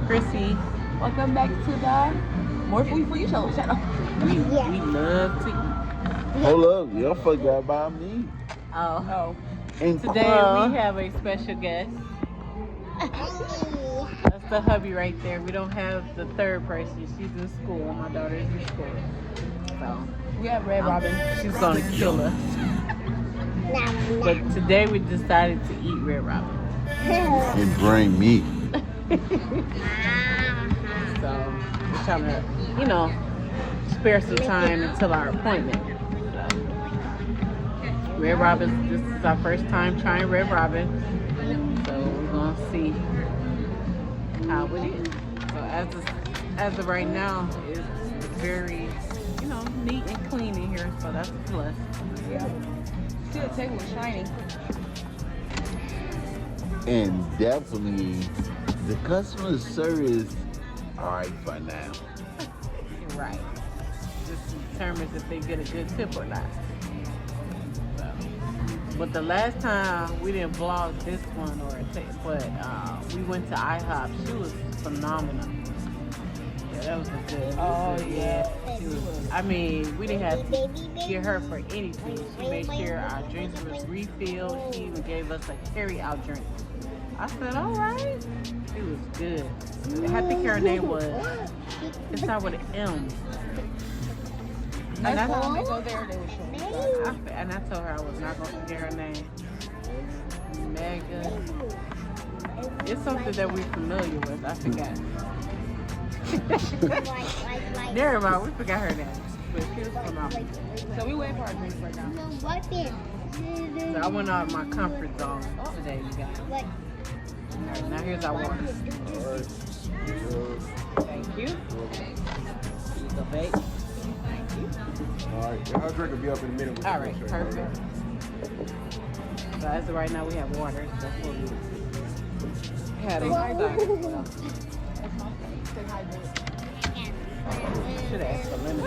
Chrissy. Welcome back to the More Food for You channel. We love to eat. Hold up, y'all forgot about me. Oh. And Today we have a special guest. That's the hubby right there. We don't have the third person. She's in school. My daughter is in school. So We have Red Robin. she's gonna kill us. But today we decided to eat Red Robin. and bring meat. So we're trying to, spare some time until our appointment. Red Robin, this is our first time trying Red Robin. So we're gonna see how it is. So as of right now, it's very, neat and clean in here. So that's a plus. Yeah. See, the table is shining. And definitely the customer service alright for now. Right. This determines if they get a good tip or not. So, but the last time we didn't vlog this one but we went to IHOP. She was phenomenal. Yeah, that was a good. Oh, yeah. She was, we didn't have to get her for anything. She made sure our drinks was refilled. She even gave us a carry-out drink. I said, all right. It was good. I think her name was, it started with an M. Next time they go there, they will show me. And I told her I was not going to forget her name. Mega. It's something that we're familiar with. I forgot. Never mind, we forgot her name. But she was phenomenal. So we waiting for our drinks right now. So I went out of my comfort zone today, you guys. Alright, now here's our water. Thank you. The bake. Thank you. Alright, our drink will be up in a minute. Alright, perfect. So as of right now, we have water. That's what we had in stock. Should have asked for lemon.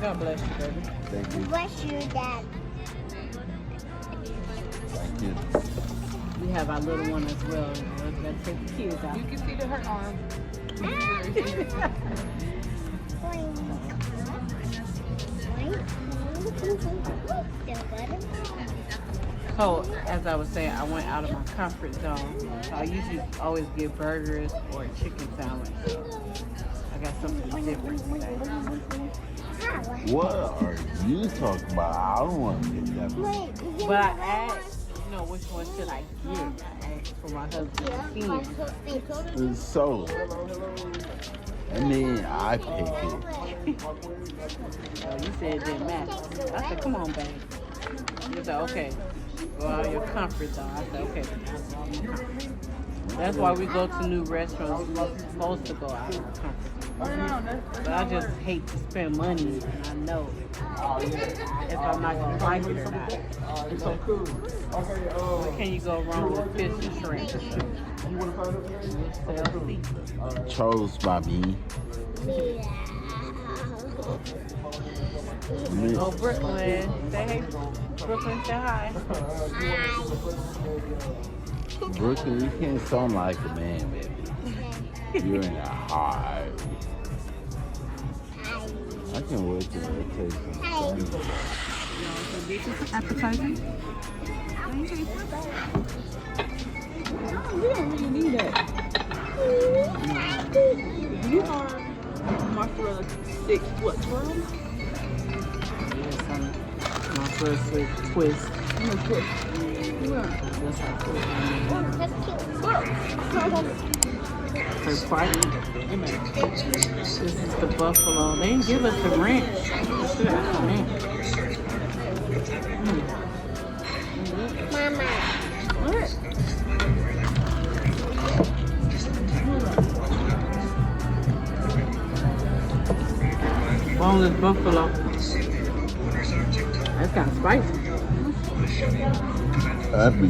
God bless you, baby. Thank you. Bless you, Dad. Thank you. We have our little one as well. We're gonna take the kids out. You can see her arm. So, as I was saying, I went out of my comfort zone. So I usually always get burgers or a chicken sandwich. So I got something different today. What are you talking about? I don't want to get that. But I asked, which one should I get? I asked for my husband's opinion. So, I pick it. So you said it didn't matter. I said, come on, babe. You said, okay. Go out of your comfort zone. I said, okay. That's why we go to new restaurants. We're supposed to go out of our comfort zone. But I just hate to spend money, and I know if I'm not going to like it or not. What can you go wrong with fish and shrimp? Chose by me. Oh, Brooklyn. Say hey. Brooklyn, say hi. Brooklyn, you can't sound like a man, baby. You're in a high. I can't wait to taste some. Appetizer? You don't really need that. You are mozzarella sticks, what, 12? My first twist. First party. This is the buffalo. They didn't give us the ranch. Should have some ranch. Mama. What? Boneless buffalo. That's kind of spicy. That'd be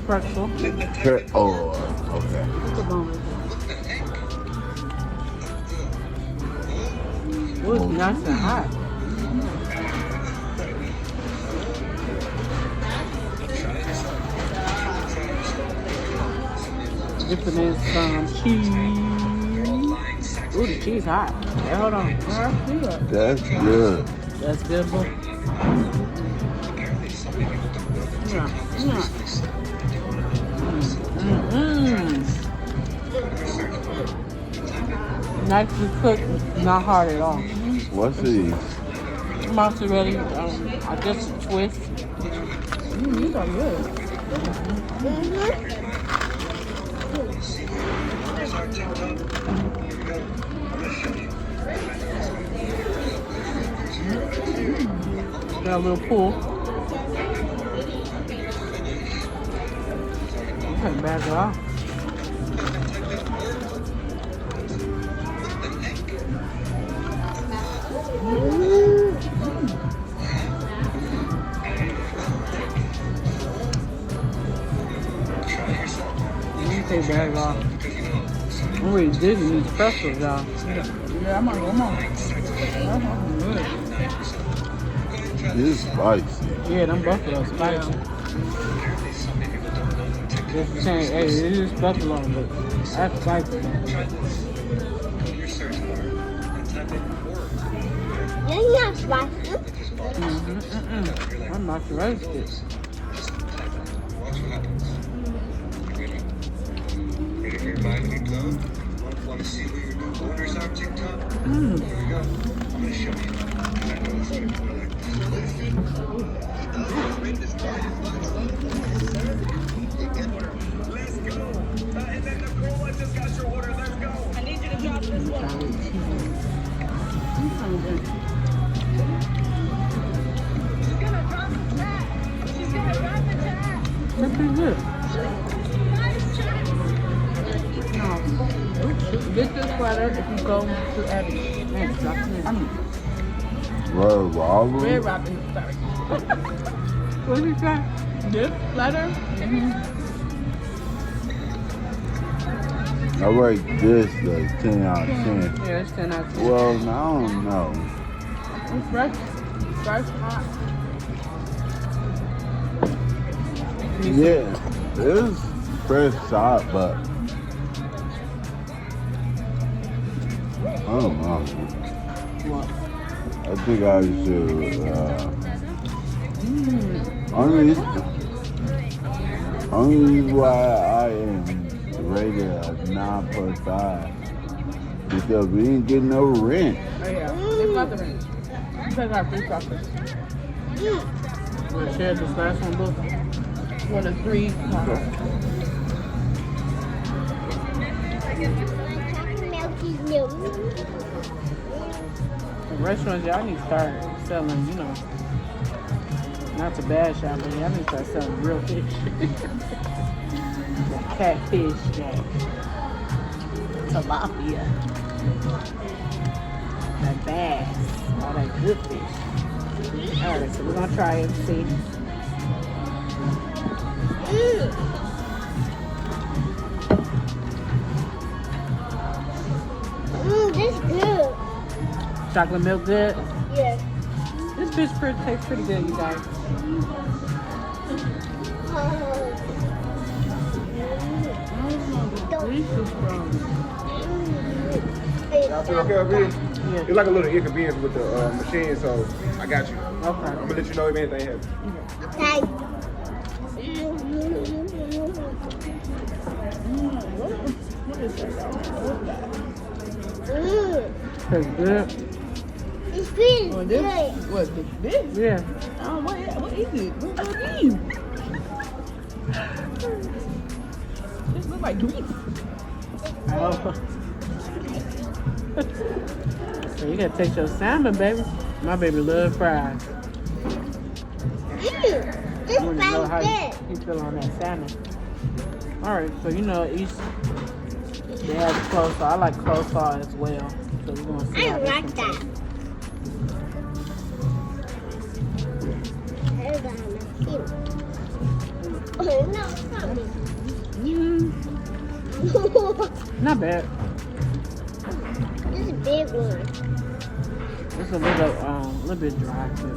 Pretzel. Okay. What's the boneless? Ooh, it's nice and hot. Dipping in some cheese. Ooh, the cheese hot. Hey, hold on. That's good. That's good, boy. Yeah. Nicely cooked, not hard at all. What's these? Mozzarella, I guess a twist. These are good. Got a little pull. Not bad at all. Bad at all. I'm really digging these pretzels, y'all. Yeah, I'm on. This is spicy. Yeah, them buffalo spicy. Just saying, hey, it is buffalo, but that's spicy. You're not spicy. I'm not roasted. Want to see who your new owners are, TikTok? Here we go. I'm going to show you. I know it's what it's like. Let's go. And then Nicole, I just got your order. Let's go. I need you to drop this one. She's gonna drop the chat. She's gonna drop the chat. That's pretty good. This is sweater if you go to Abby. Man, drop it in. Red Robin? Red Robin, sorry. What did you say? This letter? I rate this like 10 out of 10. Yeah, it's 10 out of 10. Well, I don't know. It's fresh. Fresh, hot. Yeah, it's fresh hot, but I don't know. What? I think I should. Only reason why I am rated a 9.5 because we didn't get no rent. Oh, yeah. It's not the range. You take our free chocolate. Want to share this last one, book? One of three. Milky milk. The restaurants, y'all need to start selling, you know, not the bad shop, but y'all need to start selling real fish. The catfish, that tilapia, that bass, all that good fish. Alright, so we're gonna try it and see. This is good. Chocolate milk good? Yeah. This fish tastes pretty good, you guys. Y'all feel okay up here? Yeah. It's like a little inconvenience with the machine, so I got you. Okay. I'm gonna let you know if anything happens. Okay. What is that? Tastes good. It's pretty Oh, good. this? What, this? Yeah. Oh, what is it? What does it mean? This looks like grease. Oh. So you gotta taste your salmon, baby. My baby love fries. This I want to know how tastes you feel on that salmon. Alright, so you know each they have coleslaw. I like coleslaw as well. So we're gonna see good. I how this like one that. tastes. Oh, no, stop it. Not bad. This is a big one. It's a little bit dry too.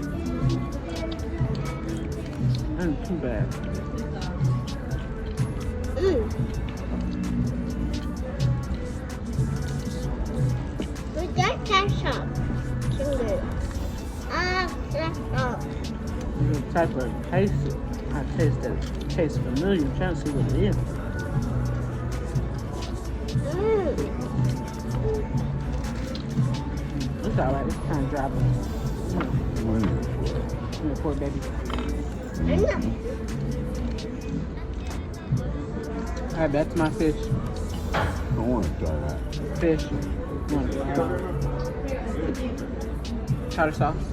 Ain't too bad. With that ketchup. Too good. Ketchup. The type of taste it. I taste that tastes familiar. I'm trying to see what it is. It's alright. It's kind of dry. But poor baby. Alright, back to my fish. I want to try that. Fish. Tartar sauce.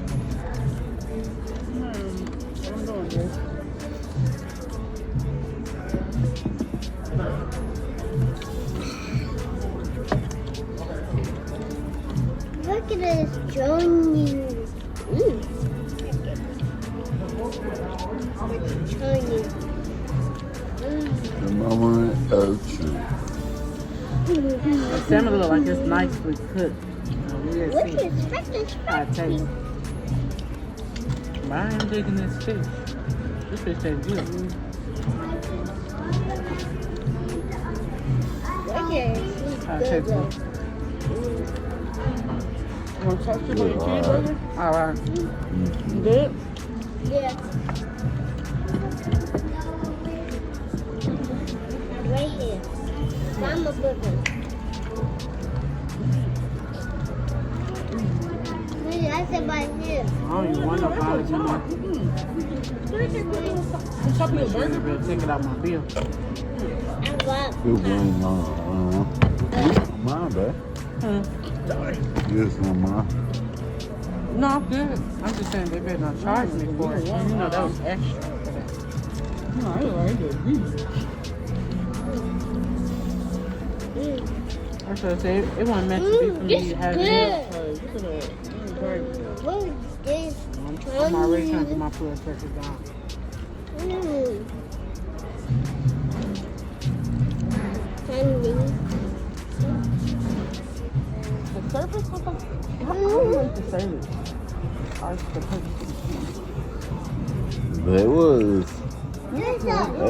I'm doing this. Look at this Johnny. Johnny. The moment of truth. The salmon look like it's nicely cooked. We'll Look see at this how it tastes. But I am digging this fish. This fish tastes good. Look at this. How it tastes good. You want to touch it with a cheeseburger? Alright. Good. Yeah. Right here. Mama burger. That's about here. I don't even want no college anymore. Top of your burger? Better take it out my bill. I love. Good one, mine, babe. Yes, mine. No, I'm good. I'm just saying they better not charge me for it. You know that was extra. No, I like it. That's what I said. It wasn't meant to be for me It's to have it. good. Look at that. Look at this. I'm already trying to get my blood pressure down. Candy. The surface was like, how do you like the service? They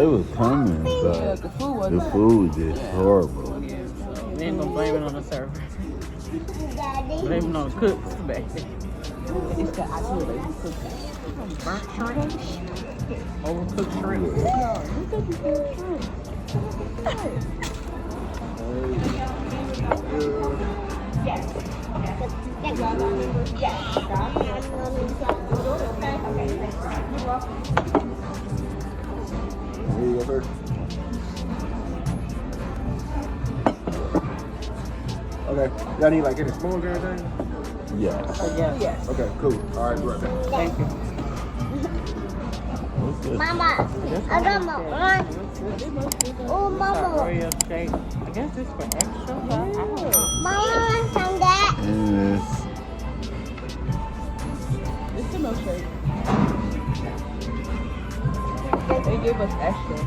was coming, Yeah, but the food was the food was just horrible. They ain't gonna blame it on the server. Daddy. Blame it on the cooks, baby. It's the actual way you cook that. Burnt shrimp. Overcooked shrimp. No, you said you could shrimp. Here you go first. Okay. Y'all need like any spoons or anything? Yes. Yes. Okay, cool. All right, be right back. Thank you. What's this? Mama, I got my one. Oh, Mama. Oreo shake. I guess this for extra, but I don't know. Mama wants some that. And this. It's the milkshake. They give us extra.